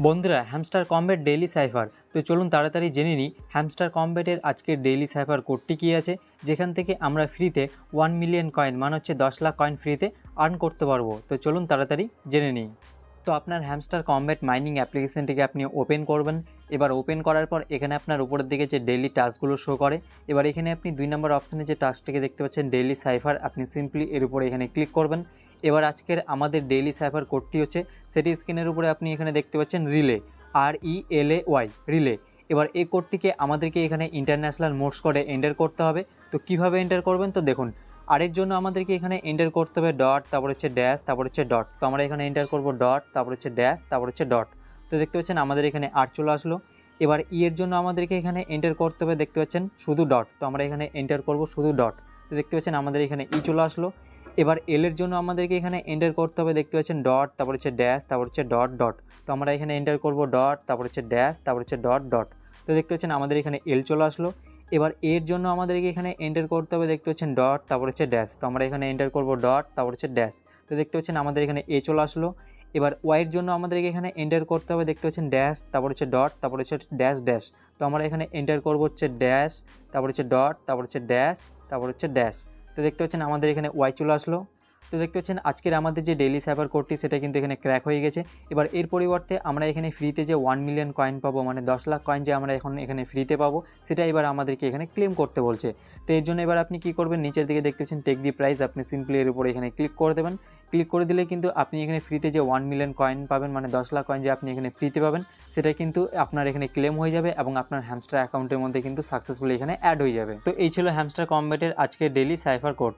বন্ধুরা hamster combat daily cipher, তো চলুন তাড়াতাড়ি জেনে নিই হ্যামস্টার কমব্যাটের আজকের ডেইলি সাইফার কোডটি কী আছে, যেখান থেকে আমরা ফ্রিতে 1 মিলিয়ন কয়েন মানে হচ্ছে 10 লাখ কয়েন ফ্রিতে আর্ন করতে পারবো। তো চলুন তাড়াতাড়ি জেনে নিই। তো আপনার হ্যামস্টার কমব্যাট মাইনিং অ্যাপ্লিকেশনটিকে আপনি ওপেন করবেন। এবার ওপেন করার পর এখানে আপনার উপরের দিকে যে ডেইলি টাস্কগুলো শো করে, এবার এখানে আপনি 2 নম্বর অপশানে যে টাস্কটিকে দেখতে পাচ্ছেন ডেইলি সাইফার, আপনি সিম্পলি এর উপরে এখানে ক্লিক করবেন। এবার আজকের আমাদের ডেইলি সাইফার কোডটি হচ্ছে, সেটি স্ক্রিনের উপরে আপনি এখানে দেখতে পাচ্ছেন রিলে, RELAY রিলে। এবার এই কোডটিকে আমাদেরকে এখানে ইন্টারন্যাশনাল মোডস কোডে এন্টার করতে হবে। তো কিভাবে এন্টার করবেন, তো দেখুন আরের জন্য আমাদেরকে এখানে এন্টার করতে হবে ডট, তারপর হচ্ছে ড্যাশ, তারপর হচ্ছে ডট। তো আমরা এখানে এন্টার করব ডট, তারপর হচ্ছে ড্যাশ, তারপর হচ্ছে ডট। তো দেখতে পাচ্ছেন আমাদের এখানে আর চলে আসলো। এবার এর জন্য আমাদেরকে এখানে এন্টার করতে হবে, দেখতে পাচ্ছেন শুধু ডট। তো আমরা এখানে এন্টার করব শুধু ডট। তো দেখতে পাচ্ছেন আমাদের এখানে চলে আসলো। এবার এর জন্য আমাদেরকে এখানে এন্টার করতে হবে, দেখতে পাচ্ছেন ডট, তারপর হচ্ছে ড্যাশ, তারপর হচ্ছে ডট ডট। তো আমরা এখানে এন্টার করব ডট, তারপর হচ্ছে ড্যাশ, তারপর হচ্ছে ডট ডট। তো দেখতে পাচ্ছেন আমাদের এখানে চলে আসলো। এবার এর জন্য আমাদেরকে এখানে এন্টার করতে হবে, দেখতে পাচ্ছেন ডট, তারপর হচ্ছে ড্যাশ। তো আমরা এখানে এন্টার করব ডট, তারপর হচ্ছে ড্যাশ। তো দেখতে পাচ্ছেন আমাদের এখানে চলে আসলো। এবার ওয়াইয়ের জন্য আমাদেরকে এখানে এন্টার করতে হবে, দেখতে পাচ্ছেন ড্যাশ, তারপর হচ্ছে ডট, তারপর হচ্ছে ড্যাশ ড্যাশ। তো আমরা এখানে এন্টার করব হচ্ছে ড্যাশ, তারপর হচ্ছে ডট, তারপর হচ্ছে ড্যাশ, তারপর হচ্ছে ড্যাশ। তো দেখতে পাচ্ছেন আমাদের এখানে ওয়াই চলে আসলো। তো দেখতে পাচ্ছেন আজকের আমাদের যে ডেইলি সাইফার কোডটি সেটা কিন্তু এখানে ক্র্যাক হয়ে গেছে। এবার এর পরিবর্তে আমরা এখানে ফ্রিতে যে 1 মিলিয়ন কয়েন পাবো, মানে 10 লাখ কয়েন যে আমরা এখন এখানে ফ্রিতে পাবো, সেটা এবার আমাদেরকে এখানে ক্লেম করতে বলছে। তো এর জন্য এবার আপনি কি করবেন, নিচের দিকে দেখতে পাচ্ছেন টেক দি প্রাইস, আপনি সিম্পলি এর উপরে এখানে ক্লিক করে দেবেন। ক্লিক করে দিলে কিন্তু আপনি এখানে ফ্রিতে যে 1 মিলিয়ন কয়েন পাবেন, মানে 10 লাখ কয়েন যে আপনি এখানে ফ্রিতে পাবেন, সেটা কিন্তু আপনার এখানে ক্লেম হয়ে যাবে এবং আপনার হ্যামস্টার অ্যাকাউন্টের মধ্যে কিন্তু সাকসেসফুলি এখানে অ্যাড হয়ে যাবে। তো এই ছিল হ্যামস্টার কমব্যাটের আজকের ডেইলি সাইফার কোড।